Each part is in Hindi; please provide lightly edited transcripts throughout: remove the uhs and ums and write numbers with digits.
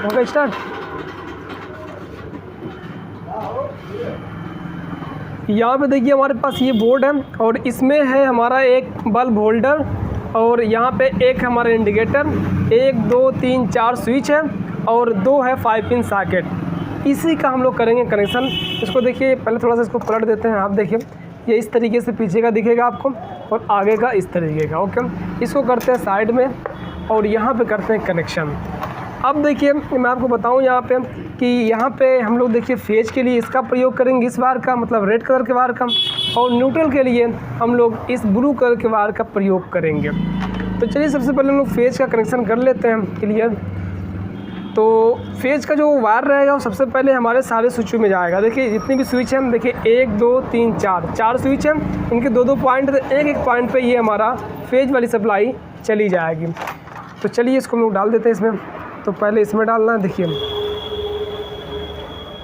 होगा स्टार्ट। यहाँ पे देखिए हमारे पास ये बोर्ड है और इसमें है हमारा एक बल्ब होल्डर और यहाँ पे एक हमारा इंडिकेटर, 1 2 3 4 स्विच है और 2 है 5 पिन सॉकेट। इसी का हम लोग करेंगे कनेक्शन। इसको देखिए पहले थोड़ा सा इसको पलट देते हैं। आप देखिए ये इस तरीके से पीछे का दिखेगा आपको और आगे का इस तरीके का। ओके, इसको करते हैं साइड में और यहाँ पे करते हैं कनेक्शन। अब देखिए मैं आपको बताऊँ यहाँ पे कि यहाँ पे हम लोग देखिए फेज के लिए इसका प्रयोग करेंगे, इस वायर का, मतलब रेड कलर के वायर का, और न्यूट्रल के लिए हम लोग इस ब्लू कलर के वायर का प्रयोग करेंगे। तो चलिए सबसे पहले हम लोग फेज का कनेक्शन कर लेते हैं क्लियर। तो फेज का जो वायर रहेगा वो सबसे पहले हमारे सारे स्विचों में जाएगा। देखिए जितनी भी स्विच हैं, देखिए 1 2 3 4 स्विच हैं, इनके 2 पॉइंट, एक पॉइंट पे ये हमारा फेज वाली सप्लाई चली जाएगी। तो चलिए इसको हम लोग डाल देते हैं इसमें। तो पहले इसमें डालना है, देखिए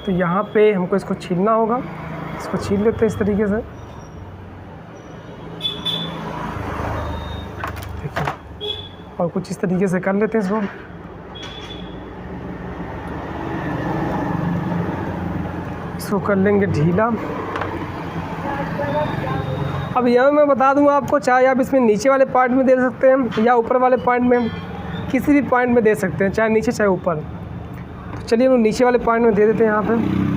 तो यहाँ पे हमको इसको छीलना होगा। इसको छील लेते हैं इस तरीके से, देखिए, और कुछ इस तरीके से कर लेते हैं इसको। इसको कर लेंगे ढीला। अब यहाँ मैं बता दूंगा आपको, चाहे आप इसमें नीचे वाले पॉइंट में दे सकते हैं या ऊपर वाले पॉइंट में, किसी भी पॉइंट में दे सकते हैं, चाहे नीचे चाहे ऊपर। तो चलिए हम नीचे वाले पॉइंट में दे देते हैं यहाँ पे।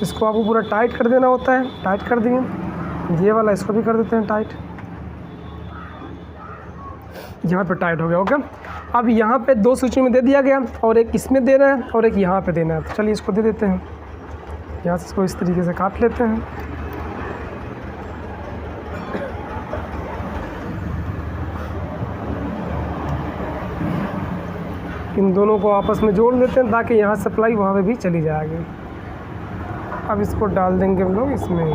इसको आपको पूरा टाइट कर देना होता है, टाइट कर दिए। ये वाला इसको भी कर देते हैं टाइट, यहाँ पे टाइट हो गया। ओके, अब यहाँ पे 2 स्विच में दे दिया गया और एक इसमें देना है और एक यहाँ पे देना है। तो चलिए इसको दे देते हैं, यहाँ से इसको इस तरीके से काट लेते हैं। इन दोनों को आपस में जोड़ लेते हैं ताकि यहाँ सप्लाई वहाँ पे भी चली जाएगी। अब इसको डाल देंगे हम लोग इसमें।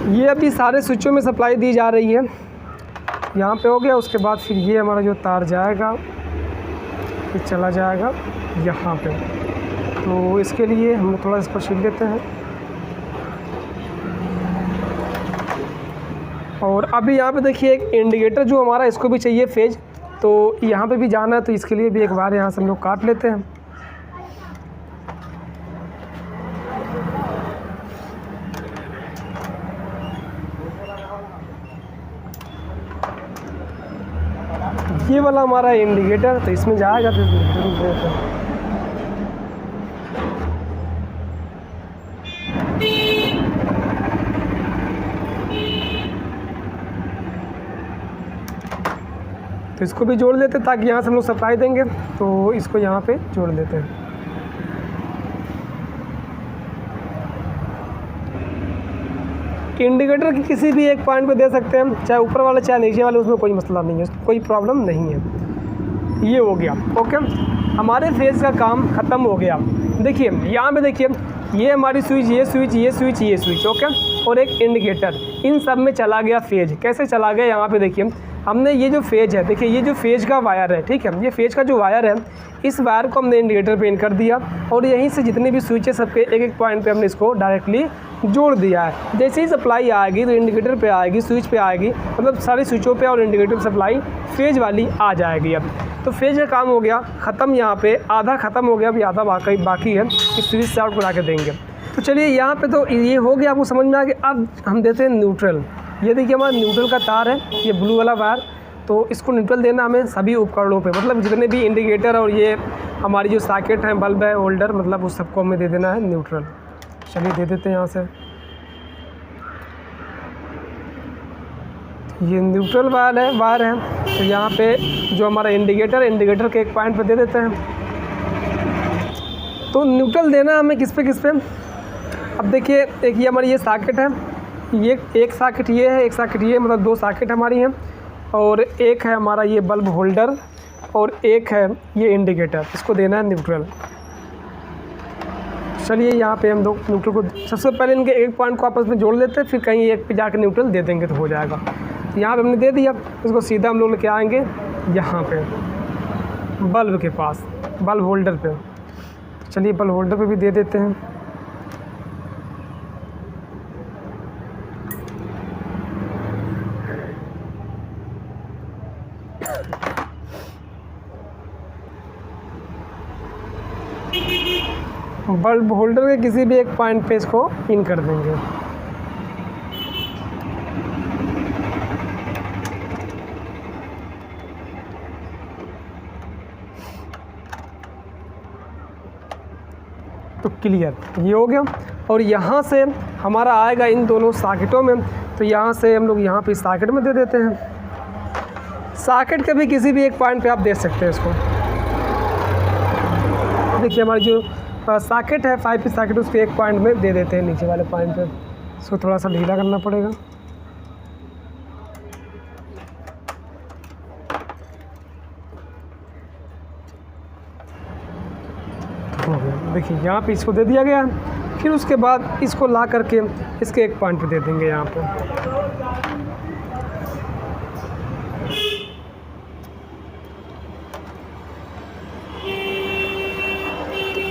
ये अभी सारे स्विचों में सप्लाई दी जा रही है। यहाँ पे हो गया, उसके बाद फिर ये हमारा जो तार जाएगा ये चला जाएगा यहाँ पे। तो इसके लिए हम थोड़ा इसको छील लेते हैं। और अभी यहाँ पे देखिए एक इंडिकेटर जो हमारा, इसको भी चाहिए फेज, तो यहाँ पे भी जाना है। तो इसके लिए भी एक बार यहाँ से हम लोग काट लेते हैं। ये वाला हमारा इंडिकेटर, तो इसमें जाएगा। तो इसको भी जोड़ लेते हैं ताकि यहाँ से हम लोग सप्लाई देंगे। तो इसको यहाँ पे जोड़ लेते हैं। इंडिकेटर की किसी भी एक पॉइंट पे दे सकते हैं, चाहे ऊपर वाले चाहे नीचे वाले, उसमें कोई मसला नहीं है, कोई प्रॉब्लम नहीं है। ये हो गया। ओके, हमारे फेज का काम ख़त्म हो गया। देखिए यहाँ पे देखिए ये हमारी स्विच, ये स्विच, ये स्विच, ये स्विच, ओके, और एक इंडिकेटर, इन सब में चला गया फेज। कैसे चला गया, यहाँ पे देखिए हमने ये जो फेज है, देखिए ये जो फेज का वायर है, ठीक है, ये फेज का जो वायर है, इस वायर को हमने इंडिकेटर पे इन कर दिया और यहीं से जितनी भी स्विच है सबके एक पॉइंट पे हमने इसको डायरेक्टली जोड़ दिया है। जैसे ही सप्लाई आएगी तो इंडिकेटर पे आएगी, स्विच पे आएगी, मतलब सारी स्विचों पे और इंडिकेटर सप्लाई फेज वाली आ जाएगी। अब तो फेज का काम हो गया ख़त्म, यहाँ पे आधा ख़त्म हो गया, अभी आधा बाकी है, इस स्विच से आउट करा के देंगे। तो चलिए यहाँ पे तो ये हो गया, आपको समझ में आ गया। अब हम देते हैं न्यूट्रल। ये देखिए हमारा न्यूट्रल का तार है, ये ब्लू वाला वायर। तो इसको न्यूट्रल देना हमें सभी उपकरणों पे, मतलब जितने भी इंडिकेटर और ये हमारी जो सॉकेट है, बल्ब है, होल्डर, मतलब उस सबको हमें दे देना है न्यूट्रल। चलिए दे देते हैं यहाँ से। ये न्यूट्रल वायर है। तो यहाँ पे जो हमारा इंडिकेटर के एक पॉइंट पे दे देते हैं। तो न्यूट्रल देना हमें किस पे। अब देखिए एक ये हमारी ये सॉकेट है, ये एक सॉकेट ये है, एक सॉकेट ये, मतलब 2 सॉकेट हमारी हैं, और एक है हमारा ये बल्ब होल्डर और एक है ये इंडिकेटर, इसको देना है न्यूट्रल। चलिए यहाँ पे हम लोग न्यूट्रल को सबसे पहले इनके एक पॉइंट को आपस में जोड़ लेते हैं, फिर कहीं एक पे जाकर न्यूट्रल दे देंगे तो हो जाएगा। यहाँ पे हमने दे दिया, इसको सीधा हम लोग लेके आएंगे यहाँ पे बल्ब के पास, बल्ब होल्डर पे। चलिए बल्ब होल्डर पे भी दे देते हैं। बल्ब होल्डर के किसी भी एक पॉइंट पे इसको इन कर देंगे। तो क्लियर, ये हो गया। और यहाँ से हमारा आएगा इन दोनों सॉकेटों में, तो यहाँ से हम लोग यहाँ पे सॉकेट में दे देते हैं। सॉकेट के भी किसी भी एक पॉइंट पे आप दे सकते हैं इसको। देखिए हमारी जो सॉकेट है 5 पीस सॉकेट, उसके एक पॉइंट में दे देते हैं, नीचे वाले पॉइंट पे। इसको थोड़ा सा ढीला करना पड़ेगा। देखिए यहाँ पे इसको दे दिया गया है। फिर उसके बाद इसको ला करके इसके एक पॉइंट पे दे देंगे यहाँ पे।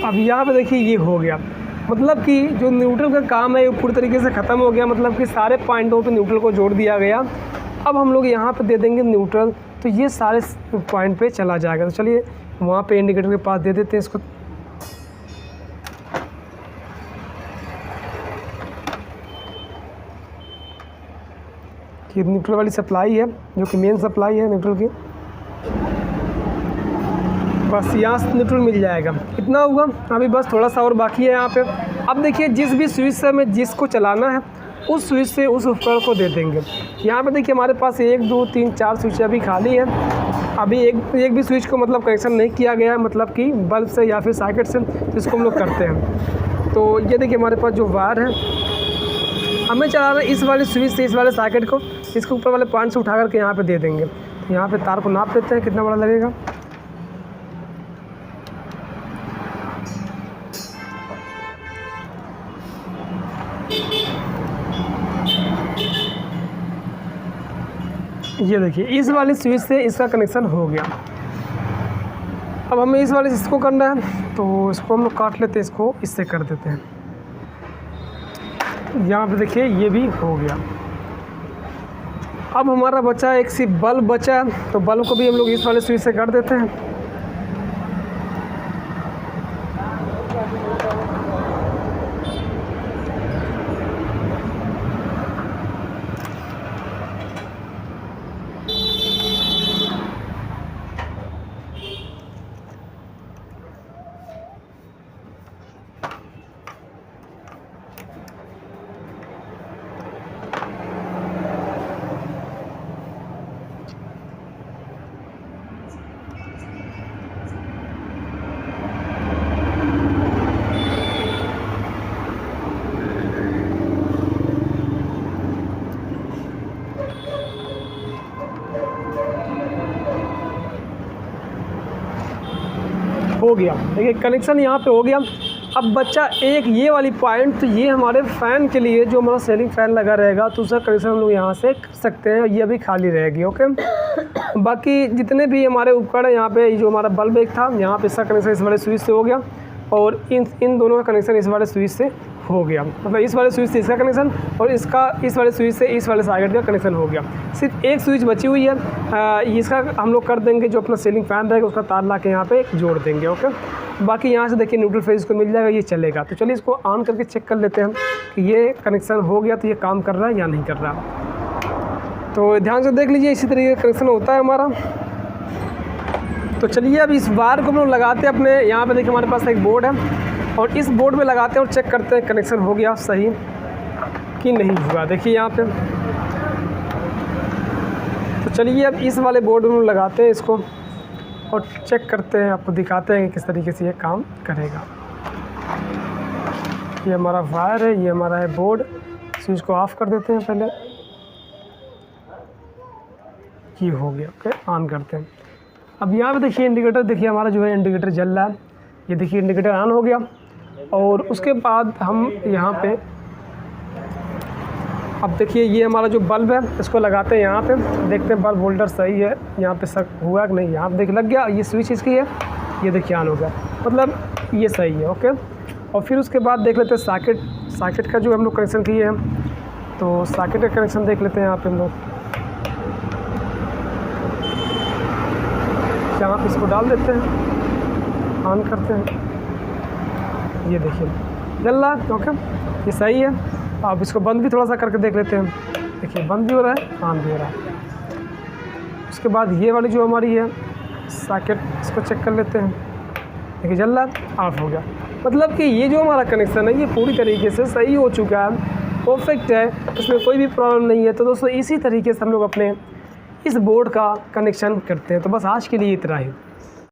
अब यहाँ पे देखिए ये हो गया, मतलब कि जो न्यूट्रल का काम है वो पूरी तरीके से ख़त्म हो गया। मतलब कि सारे पॉइंटों पे न्यूट्रल को जोड़ दिया गया। अब हम लोग यहाँ पे दे देंगे न्यूट्रल, तो ये सारे पॉइंट पे चला जाएगा। तो चलिए वहाँ पे इंडिकेटर के पास दे देते हैं इसको। ये न्यूट्रल वाली सप्लाई है, जो कि मेन सप्लाई है न्यूट्रल की। बस यहाँ से न्यूट्रल मिल जाएगा, इतना होगा। अभी बस थोड़ा सा और बाकी है यहाँ पे। अब देखिए जिस भी स्विच से हमें जिसको चलाना है उस स्विच से उस उपकरण को दे देंगे। यहाँ पे देखिए हमारे पास 1 2 3 4 स्विच अभी खाली है। अभी एक भी स्विच को मतलब कनेक्शन नहीं किया गया है, मतलब कि बल्ब से या फिर सॉकेट से, जिसको हम लोग करते हैं। तो ये देखिए हमारे पास जो वायर है, हमें चलाना है इस वाले स्विच से इस वाले सॉकेट को, इसको ऊपर वाले पॉइंट से उठा करके यहाँ पे दे देंगे। यहाँ पे तार को नाप लेते हैं कितना बड़ा लगेगा। ये देखिए इस वाले स्विच से इसका कनेक्शन हो गया। अब हमें इस वाले इसको करना है, तो इसको हम लोग काट लेते हैं, इसको इससे कर देते हैं। यहाँ पे देखिए ये भी हो गया। अब हमारा बचा एक सिर्फ बल्ब बचा है, तो बल्ब को भी हम लोग इस वाले स्विच से कर देते हैं। हो गया, देखिए कनेक्शन यहाँ पे हो गया। अब बच्चा एक ये वाली पॉइंट, तो ये हमारे फ़ैन के लिए जो हमारा सीलिंग फ़ैन लगा रहेगा, तो उसका कनेक्शन हम लोग यहाँ से कर सकते हैं। ये अभी खाली रहेगी, ओके। बाकी जितने भी हमारे उपकरण यहाँ पे, जो हमारा बल्ब एक था, यहाँ पे इसका कनेक्शन इस वाले स्विच से हो गया, और इन दोनों का कनेक्शन इस वाले स्विच से हो गया। मतलब इस वाले स्विच से इसका कनेक्शन और इसका इस वाले स्विच से इस वाले सॉकेट का कनेक्शन हो गया। सिर्फ एक स्विच बची हुई है, इसका हम लोग कर देंगे, जो अपना सीलिंग फ़ैन रहेगा उसका तार ला के यहाँ पे जोड़ देंगे, ओके। बाकी यहाँ से देखिए न्यूट्रल फेज को मिल जाएगा, ये चलेगा। तो चलिए इसको ऑन करके चेक कर लेते हैं कि ये कनेक्शन हो गया, तो ये काम कर रहा है या नहीं कर रहा। तो ध्यान से देख लीजिए, इसी तरीके का कनेक्शन होता है हमारा। तो चलिए अब इस वायर को हम लोग लगाते हैं अपने, यहाँ पे देखिए हमारे पास एक बोर्ड है, और इस बोर्ड में लगाते हैं और चेक करते हैं कनेक्शन हो गया सही कि नहीं हुआ। देखिए यहाँ पे, तो चलिए अब इस वाले बोर्ड में लगाते हैं इसको और चेक करते हैं, आपको दिखाते हैं कि किस तरीके से ये काम करेगा। ये हमारा वायर है, ये हमारा है बोर्ड। स्विच को ऑफ कर देते हैं पहले, ये हो गया, ओके। ऑन करते हैं। अब यहाँ पे देखिए इंडिकेटर, देखिए हमारा जो है इंडिकेटर जल रहा है। ये देखिए इंडिकेटर ऑन हो गया। और उसके बाद हम यहाँ पे अब देखिए ये हमारा जो बल्ब है इसको लगाते हैं यहाँ पे, देखते हैं बल्ब होल्डर सही है, यहाँ पे शक हुआ कि नहीं। यहाँ पे देख लग गया, ये स्विच इसकी है, ये देखिए ऑन हो गया, मतलब ये सही है। ओके, और फिर उसके बाद देख लेते हैं सॉकेट का जो हम लोग कनेक्शन किए हैं, तो सॉकेट का कनेक्शन देख लेते हैं यहाँ पे हम लोग। यहाँ पे इसको डाल देते हैं, ऑन करते हैं, ये देखिए जल रहा है। ओके, ये सही है। अब इसको बंद भी थोड़ा सा करके देख लेते हैं, देखिए बंद भी हो रहा है, ऑन भी हो रहा है। उसके बाद ये वाली जो हमारी है सॉकेट, इसको चेक कर लेते हैं, देखिए जल रहा है, ऑफ हो गया। मतलब कि ये जो हमारा कनेक्शन है ये पूरी तरीके से सही हो चुका है, परफेक्ट है, इसमें कोई भी प्रॉब्लम नहीं है। तो दोस्तों इसी तरीके से हम लोग अपने इस बोर्ड का कनेक्शन करते हैं। तो बस आज के लिए इतना ही।